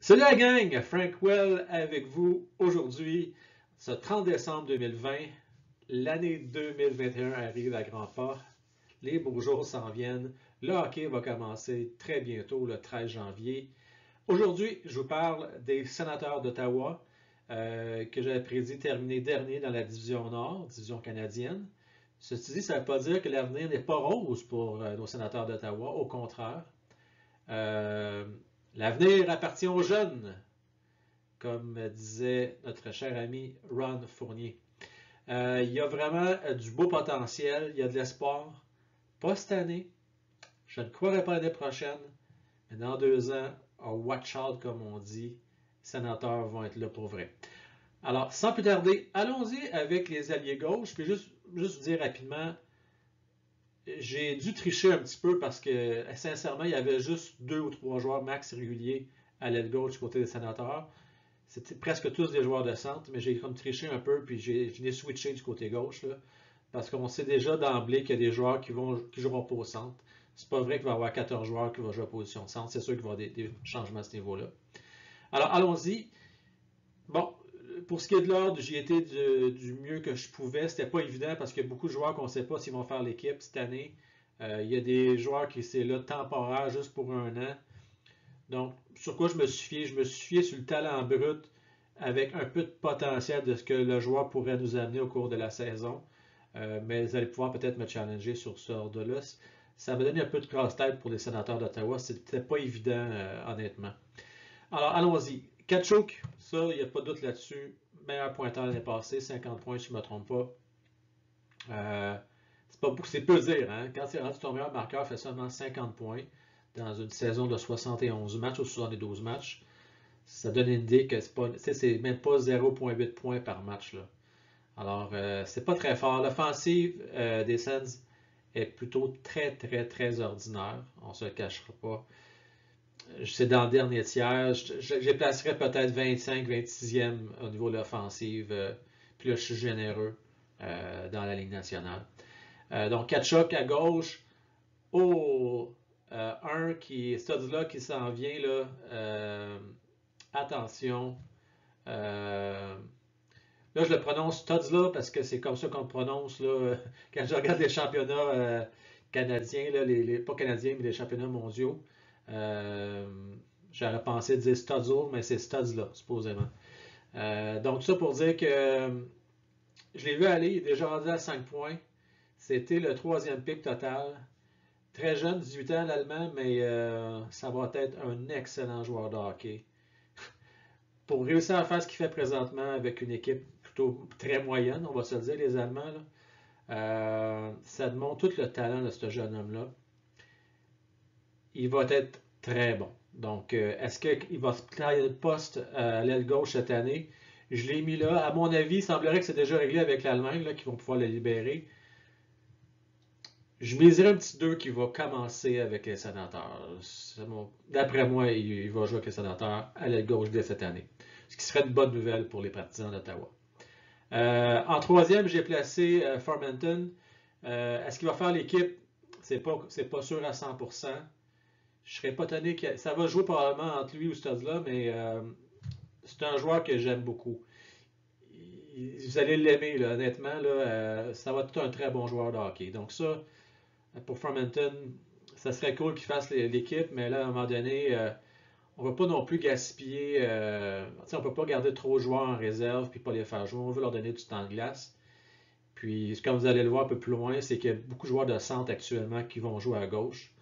Salut la gang, Frank Well avec vous aujourd'hui, ce 30 décembre 2020. L'année 2021 arrive à grands pas. Les beaux jours s'en viennent. Le hockey va commencer très bientôt, le 13 janvier. Aujourd'hui, je vous parle des Sénateurs d'Ottawa que j'avais prédit terminer dernier dans la division Nord, division canadienne. Ceci dit, ça ne veut pas dire que l'avenir n'est pas rose pour nos Sénateurs d'Ottawa, au contraire. L'avenir appartient aux jeunes, comme disait notre cher ami Ron Fournier. Il y a vraiment du beau potentiel, il y a de l'espoir. Pas cette année, je ne croirais pas l'année prochaine, mais dans 2 ans, watch out comme on dit, les sénateurs vont être là pour vrai. Alors, sans plus tarder, allons-y avec les alliés gauche. Puis juste vous dire rapidement, j'ai dû tricher un petit peu parce que, sincèrement, il y avait juste 2 ou 3 joueurs max réguliers à l'aile gauche du côté des sénateurs. C'était presque tous des joueurs de centre, mais j'ai comme triché un peu, puis j'ai switché du côté gauche, là, parce qu'on sait déjà d'emblée qu'il y a des joueurs qui joueront pas au centre. C'est pas vrai qu'il va y avoir 14 joueurs qui vont jouer à position de centre. C'est sûr qu'il va y avoir des changements à ce niveau-là. Alors, allons-y. Bon, pour ce qui est de l'ordre, j'y étais du mieux que je pouvais. C'était pas évident parce qu'il y a beaucoup de joueurs qu'on ne sait pas s'ils vont faire l'équipe cette année. Il y a des joueurs qui c'est là temporaire juste pour 1 an. Donc, sur quoi je me suis fié? Je me suis fié sur le talent brut avec un peu de potentiel de ce que le joueur pourrait nous amener au cours de la saison. Mais vous allez pouvoir peut-être me challenger sur ce ordre-là. Ça m'a donné un peu de casse-tête pour les sénateurs d'Ottawa. C'était pas évident, honnêtement. Alors, allons-y. Tkachuk, ça, il n'y a pas de doute là-dessus. Meilleur pointeur l'année passée, 50 points si je ne me trompe pas. C'est peu dire, hein? Quand c'est rendu ton meilleur marqueur, fait seulement 50 points dans une saison de 71 matchs ou 72 matchs. Ça donne une idée que c'est même pas 0,8 points par match, là. Alors, c'est pas très fort. L'offensive des Sens est plutôt très, très, très ordinaire. On ne se le cachera pas. C'est dans le dernier tiers. Je les placerais peut-être 25, 26e au niveau de l'offensive. Puis là, je suis généreux dans la Ligue nationale. Donc, Tkachuk à gauche. Studzla qui s'en vient, là. Attention. Là, je le prononce Studzla parce que c'est comme ça qu'on le prononce, là. Quand je regarde les championnats canadiens, là, pas canadiens, mais les championnats mondiaux. J'aurais pensé dire Studzle, mais c'est Studzla, supposément. Donc, ça pour dire que je l'ai vu aller, il est déjà rendu à 5 points. C'était le 3e pick total. Très jeune, 18 ans l'Allemand, mais ça va être un excellent joueur de hockey. Pour réussir à faire ce qu'il fait présentement avec une équipe plutôt très moyenne, on va se le dire, les Allemands, là, ça démontre tout le talent de ce jeune homme-là. Il va être très bon. Donc, est-ce qu'il va se placer le poste à l'aile gauche cette année? Je l'ai mis là. À mon avis, il semblerait que c'est déjà réglé avec l'Allemagne, là, qui vont pouvoir le libérer. Je miserais un petit 2 qui va commencer avec les sénateurs. D'après moi, il va jouer avec les sénateurs à l'aile gauche dès cette année. Ce qui serait une bonne nouvelle pour les partisans d'Ottawa. En 3e, j'ai placé Formenton. Est-ce qu'il va faire l'équipe? C'est pas sûr à 100%. Je serais pas étonné que ça va jouer probablement entre lui ou Studzla, mais c'est un joueur que j'aime beaucoup. Vous allez l'aimer, là, honnêtement. Là, ça va être un très bon joueur de hockey. Donc ça, pour Formenton, ça serait cool qu'il fasse l'équipe, mais là, à un moment donné, on ne va pas non plus gaspiller. On ne peut pas garder trop de joueurs en réserve et pas les faire jouer. On veut leur donner du temps de glace. Puis, comme vous allez le voir un peu plus loin, c'est qu'il y a beaucoup de joueurs de centre actuellement qui vont jouer à gauche.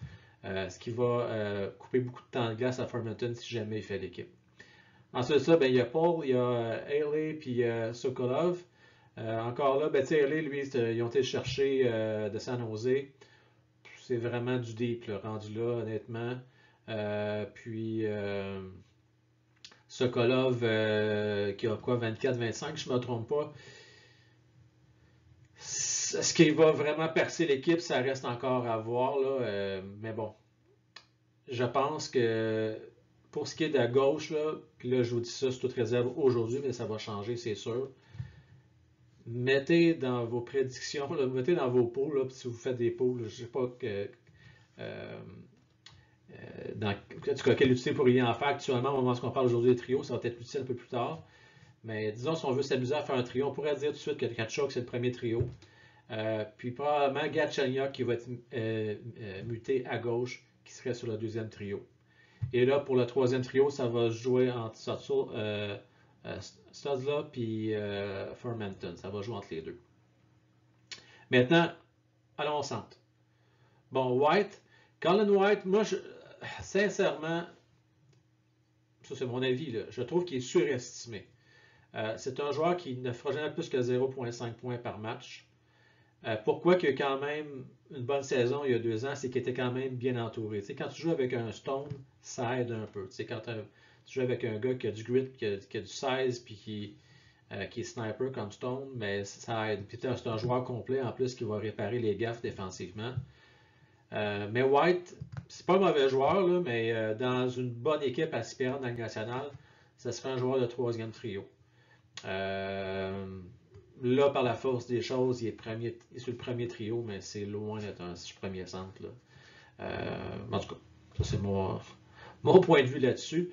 Ce qui va couper beaucoup de temps de glace à Formenton si jamais il fait l'équipe. Ensuite de ça, ben, il y a Paul, il y a Haley puis Sokolov. Encore là, ben, Haley, lui, ils ont été chercher de San Jose. C'est vraiment du deep, là, rendu là, honnêtement. Puis Sokolov, qui a quoi, 24-25, je ne me trompe pas. Est-ce qu'il va vraiment percer l'équipe? Ça reste encore à voir, là. Mais bon, je pense que pour ce qui est de la gauche, là, puis là, je vous dis ça sous toute réserve aujourd'hui, mais ça va changer, c'est sûr. Mettez dans vos prédictions, là, mettez dans vos poules, là, si vous faites des poules, je ne sais pas que en tout cas, quelle utilité pourrait y en faire actuellement au moment où on parle aujourd'hui des trios, ça va être utile un peu plus tard. Mais disons, si on veut s'amuser à faire un trio, on pourrait dire tout de suite que Tkachuk, c'est le premier trio. Puis probablement Galchenyuk qui va être muté à gauche, qui serait sur le deuxième trio. Et là, pour le troisième trio, ça va se jouer entre Stutzla et Fermenton. Ça va jouer entre les deux. Maintenant, allons au centre. Bon, White. Colin White, moi, sincèrement, ça c'est mon avis, là, je trouve qu'il est surestimé. C'est un joueur qui ne fera jamais plus que 0,5 points par match. Pourquoi qu'il y a quand même une bonne saison il y a 2 ans, c'est qu'il était quand même bien entouré. T'sais, quand tu joues avec un Stone, ça aide un peu. T'sais, quand tu joues avec un gars qui a du grit, qui a du 16, puis qui est sniper comme Stone, mais ça aide. Puis c'est un joueur complet en plus qui va réparer les gaffes défensivement. Mais White, c'est pas un mauvais joueur, là, mais dans une bonne équipe aspirante dans la Ligue nationale, ça serait un joueur de troisième trio. Là, par la force des choses, il est sur le premier trio, mais c'est loin d'être un premier centre. Là. En tout cas, ça c'est mon point de vue là-dessus.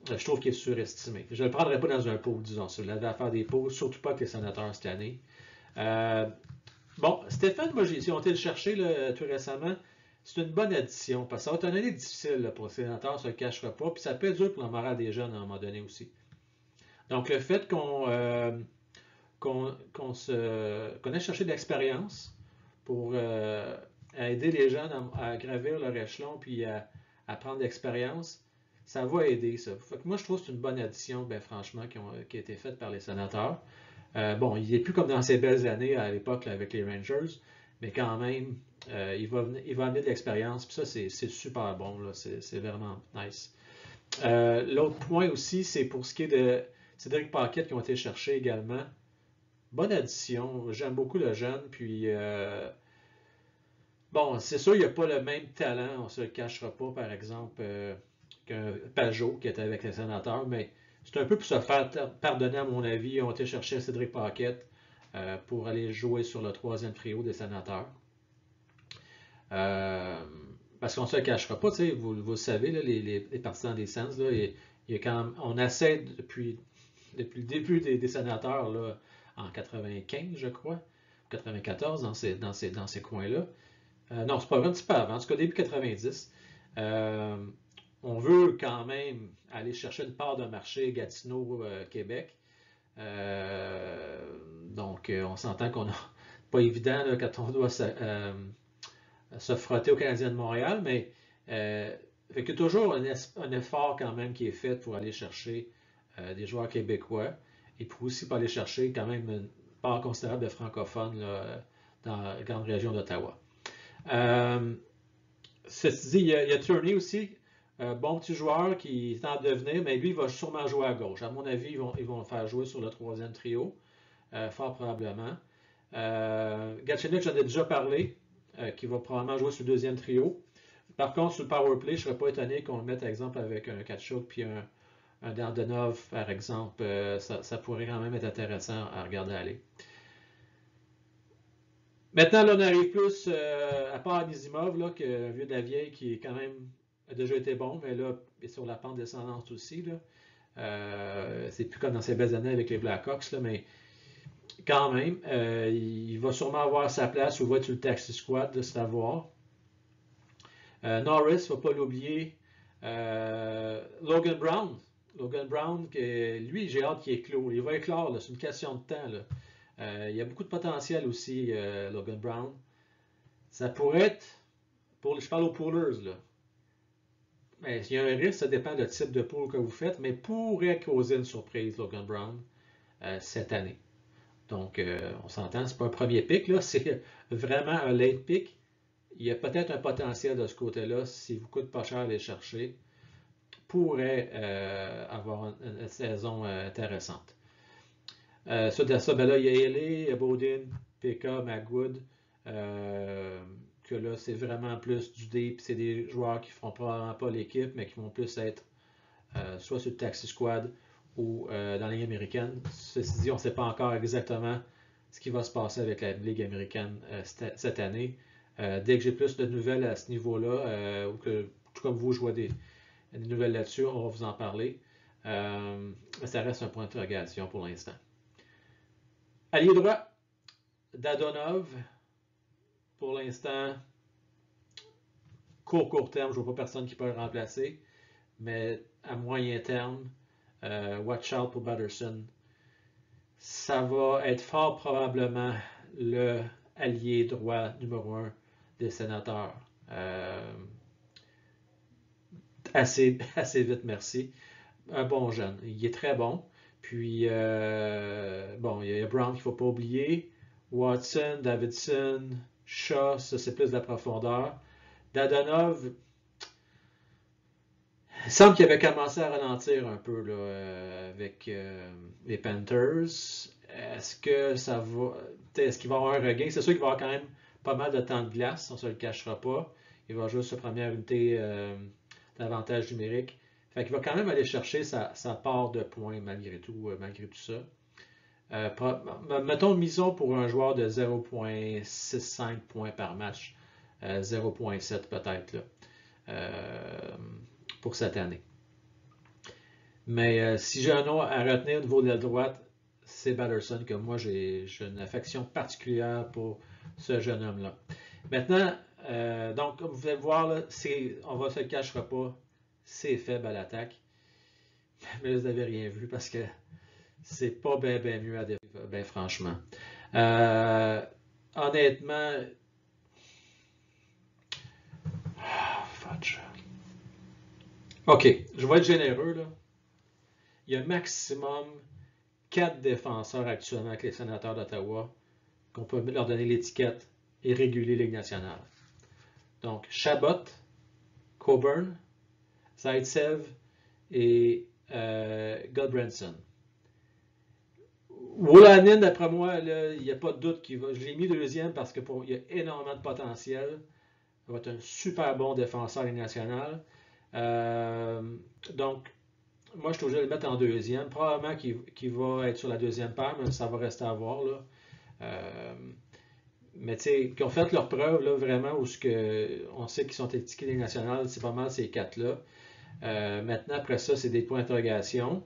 Je trouve qu'il est surestimé. Je ne le prendrais pas dans un pot, disons. Si vous l'avez à faire des pots, surtout pas avec les sénateurs cette année. Bon, Stéphane, moi, si on été le chercher là, tout récemment, c'est une bonne addition, parce que ça va être une année difficile là, pour les sénateurs, ça ne le cachera pas, puis ça peut être dur pour le moral des jeunes à un moment donné aussi. Donc, le fait qu'on ait cherché de l'expérience pour aider les jeunes à gravir leur échelon puis à prendre de l'expérience, ça va aider ça. Fait que moi, je trouve que c'est une bonne addition, ben, franchement, qui a été faite par les sénateurs. Bon, il n'est plus comme dans ses belles années à l'époque avec les Rangers, mais quand même, il va amener de l'expérience, puis ça, c'est super bon, c'est vraiment nice. L'autre point aussi, c'est pour ce qui est de Cédric Paquette qui ont été cherchés également. Bonne addition, j'aime beaucoup le jeune, puis bon, c'est sûr, il n'y a pas le même talent, on ne se le cachera pas, par exemple, qu'un Pajot qui était avec les sénateurs, mais c'est un peu pour se faire pardonner, à mon avis. Ils ont été chercher Cédric Paquette pour aller jouer sur le troisième trio des sénateurs. Parce qu'on ne se le cachera pas, vous le savez, là, les partisans des Sens, là, il y a quand même, on essaie depuis le début des sénateurs là, en 95, je crois, 94, dans ces coins-là. Non, c'est pas vrai, un petit peu avant, en tout cas début 90. On veut quand même aller chercher une part de marché Gatineau, Québec. Donc, on s'entend qu'on n'a pas évident là, quand on doit se frotter aux Canadiens de Montréal, mais fait que toujours un effort quand même qui est fait pour aller chercher des joueurs québécois et pour aussi pour aller chercher quand même une part considérable de francophones là, dans la grande région d'Ottawa. Ceci dit, il y a Tierney aussi, bon petit joueur qui est en devenir, mais lui, il va sûrement jouer à gauche. À mon avis, ils vont le faire jouer sur le troisième trio, fort probablement. Galchenyuk, j'en ai déjà parlé, qui va probablement jouer sur le deuxième trio. Par contre, sur le power play, je ne serais pas étonné qu'on le mette, par exemple, avec un Tkachuk puis un Dardenov, par exemple. Ça pourrait quand même être intéressant à regarder aller. Maintenant, là, on arrive plus, à part Anisimov, là, un vieux de la vieille qui est quand même a déjà été bon, mais là, il est sur la pente descendante aussi. C'est plus comme dans ses belles années avec les Blackhawks, là, mais quand même, il va sûrement avoir sa place ou va être sur le taxi squad, de se voir. Norris, il ne faut pas l'oublier. Logan Brown. Logan Brown, lui, j'ai hâte qu'il éclore. Il va éclore, c'est une question de temps. Là. Il y a beaucoup de potentiel aussi, Logan Brown. Ça pourrait être, je parle aux poolers, là. Mais il y a un risque, ça dépend du type de pool que vous faites, mais pourrait causer une surprise, Logan Brown, cette année. Donc, on s'entend, c'est pas un premier pick, là, c'est vraiment un late pick. Il y a peut-être un potentiel de ce côté-là, s'il vous coûte pas cher à aller chercher, pourrait avoir une saison intéressante. Ça, ben là, il y a Haley, il y a Beaudin, Pekka, Magwood, que là, c'est vraiment plus du deep. C'est des joueurs qui ne feront probablement pas l'équipe, mais qui vont plus être soit sur le taxi squad ou dans la Ligue américaine. Ceci dit, on ne sait pas encore exactement ce qui va se passer avec la Ligue américaine cette année. Dès que j'ai plus de nouvelles à ce niveau-là, ou que tout comme vous, je vois des nouvelles là-dessus, on va vous en parler. Mais ça reste un point d'interrogation pour l'instant. Allié droit, Dadonov, pour l'instant, court terme, je ne vois pas personne qui peut le remplacer, mais à moyen terme, watch out pour Batterson. Ça va être fort probablement le allié droit numéro 1 des Sénateurs. Assez vite, merci. Un bon jeune. Il est très bon. Puis, bon, il y a Brown qu'il ne faut pas oublier. Watson, Davidson, Shaw, ça c'est plus de la profondeur. Dadonov, il semble qu'il avait commencé à ralentir un peu là, avec les Panthers. Est-ce que ça va. Est-ce qu'il va avoir un regain? C'est sûr qu'il va avoir quand même pas mal de temps de glace, on ne se le cachera pas. Il va juste sa première unité d'avantage numérique. Fait qu'il va quand même aller chercher sa part de points malgré tout ça. Mettons misons pour un joueur de 0.65 points par match. 0.7 peut-être là, pour cette année. Mais si j'ai un nom à retenir au niveau de la droite, c'est Batterson, que moi j'ai une affection particulière pour ce jeune homme-là. Maintenant, donc comme vous pouvez le voir, là, on ne se le cachera pas, c'est faible à l'attaque. Mais vous n'avez rien vu parce que c'est pas bien mieux à défendre, ben franchement. Honnêtement, fudge. OK, je vais être généreux là. Il y a maximum 4 défenseurs actuellement avec les Sénateurs d'Ottawa qu'on peut leur donner l'étiquette et réguler Ligue nationale. Donc, Chabot, Coburn, Zaitsev et Goldbranson. Wolanin, d'après moi, il n'y a pas de doute qu'il va. Je l'ai mis deuxième parce qu'il y a énormément de potentiel. Il va être un super bon défenseur Ligue nationale. Donc, moi, je suis obligé de le mettre en deuxième. Probablement qu'il va être sur la deuxième paire, mais ça va rester à voir. Là. Mais tu sais, qui ont fait leur preuve, là, vraiment, où on sait qu'ils sont étiquetés Ligue nationale, c'est pas mal ces quatre-là. Maintenant, après ça, c'est des points d'interrogation.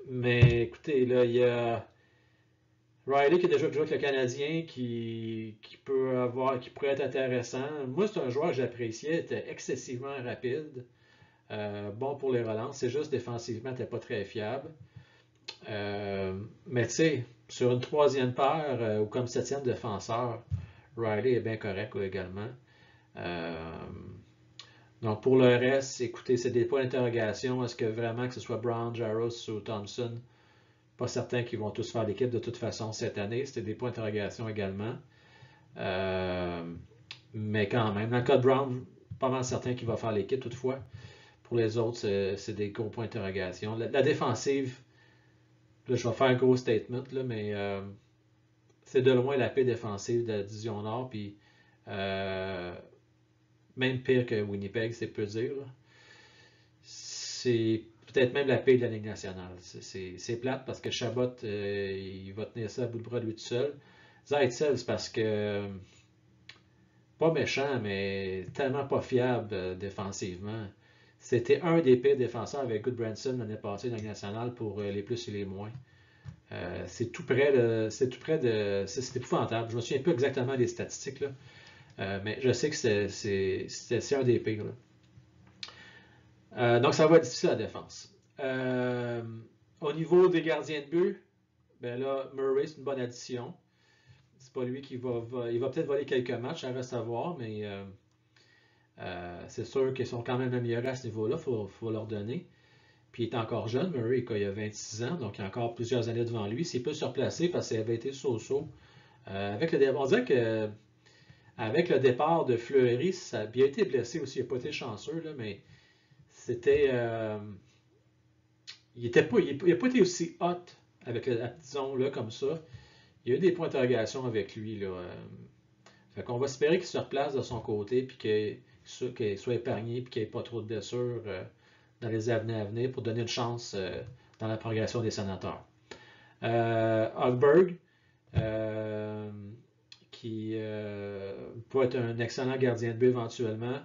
Mais écoutez, là, il y a Riley qui a déjà joué avec le Canadien qui pourrait être intéressant. Moi, c'est un joueur que j'appréciais, il était excessivement rapide. Bon pour les relances, c'est juste défensivement, il n'était pas très fiable. Mais tu sais, sur une troisième paire ou comme septième défenseur, Riley est bien correct également. Donc pour le reste, écoutez, c'est des points d'interrogation. Est-ce que vraiment que ce soit Brown, Jaros ou Thompson, pas certain qu'ils vont tous faire l'équipe de toute façon cette année. C'était des points d'interrogation également. Mais quand même, dans le cas de Brown, pas mal certain qu'il va faire l'équipe toutefois. Pour les autres, c'est des gros points d'interrogation. La défensive, là, je vais faire un gros statement, là, mais c'est de loin la paix défensive de la division Nord. Puis même pire que Winnipeg, c'est peu dire. Là. C'est peut-être même la paix de la Ligue nationale. C'est plate parce que Chabot, il va tenir ça à bout de bras lui tout seul. Zaitsev, c'est parce que pas méchant, mais tellement pas fiable défensivement. C'était un des pires défenseurs avec Goodbranson l'année passée dans la Ligue nationale pour les plus et les moins. C'est tout près de. C'est épouvantable. Je me souviens pas exactement des statistiques, là. Mais je sais que c'est un des pires. Donc ça va être difficile à la défense. Au niveau des gardiens de but, ben là, Murray, c'est une bonne addition. C'est pas lui qui il va peut-être voler quelques matchs, ça reste à voir, mais c'est sûr qu'ils sont quand même améliorés à ce niveau-là, il faut leur donner. Puis il est encore jeune, Murray, il a 26 ans, donc il a encore plusieurs années devant lui. S'il peut se replacer parce qu'il avait été so-so. On dirait que avec le départ de Fleury, ça a bien été blessé aussi. Il n'a pas été chanceux, là, mais c'était. Il n'a pas été aussi hot avec disons là comme ça. Il y a eu des points d'interrogation avec lui. Là. Fait qu'on va espérer qu'il se replace de son côté puis qu'il soit épargné puis qu'il n'y ait pas trop de blessures dans les années à venir pour donner une chance dans la progression des sénateurs. Hogberg, qui peut être un excellent gardien de but éventuellement.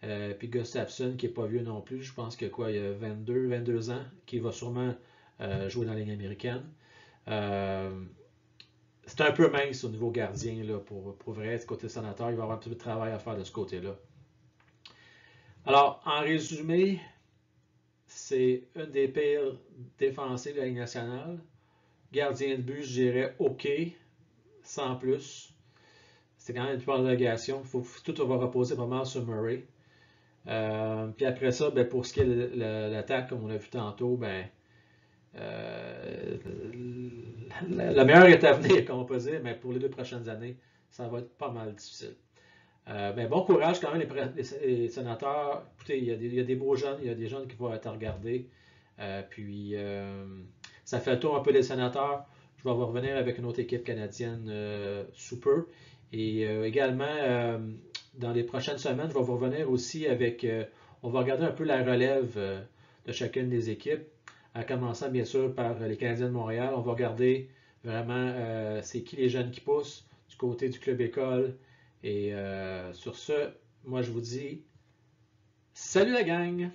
Puis Gustafsson, qui n'est pas vieux non plus, je pense que quoi, il a 22 ans, qui va sûrement jouer dans la Ligue américaine. C'est un peu mince au niveau gardien, là, pour vrai, du côté sénateur. Il va y avoir un petit peu de travail à faire de ce côté-là. Alors, en résumé, c'est une des pires défensives de la Ligue nationale. Gardien de but, je dirais OK, sans plus. C'est quand même une prolongation. Tout va reposer pas mal sur Murray. Puis après ça, ben, pour ce qui est de l'attaque, comme on l'a vu tantôt, ben, le meilleur est à venir, comme on peut dire, mais pour les 2 prochaines années, ça va être pas mal difficile. Ben, bon courage quand même les sénateurs. Écoutez, il y a des beaux jeunes, il y a des jeunes qui vont être regardés. Puis ça fait le tour un peu des sénateurs. Je vais vous revenir avec une autre équipe canadienne sous peu. Et également, dans les prochaines semaines, je vais vous revenir aussi avec. On va regarder un peu la relève de chacune des équipes, en commençant bien sûr par les Canadiens de Montréal. On va regarder vraiment c'est qui les jeunes qui poussent du côté du club école. Et sur ce, moi je vous dis salut la gang!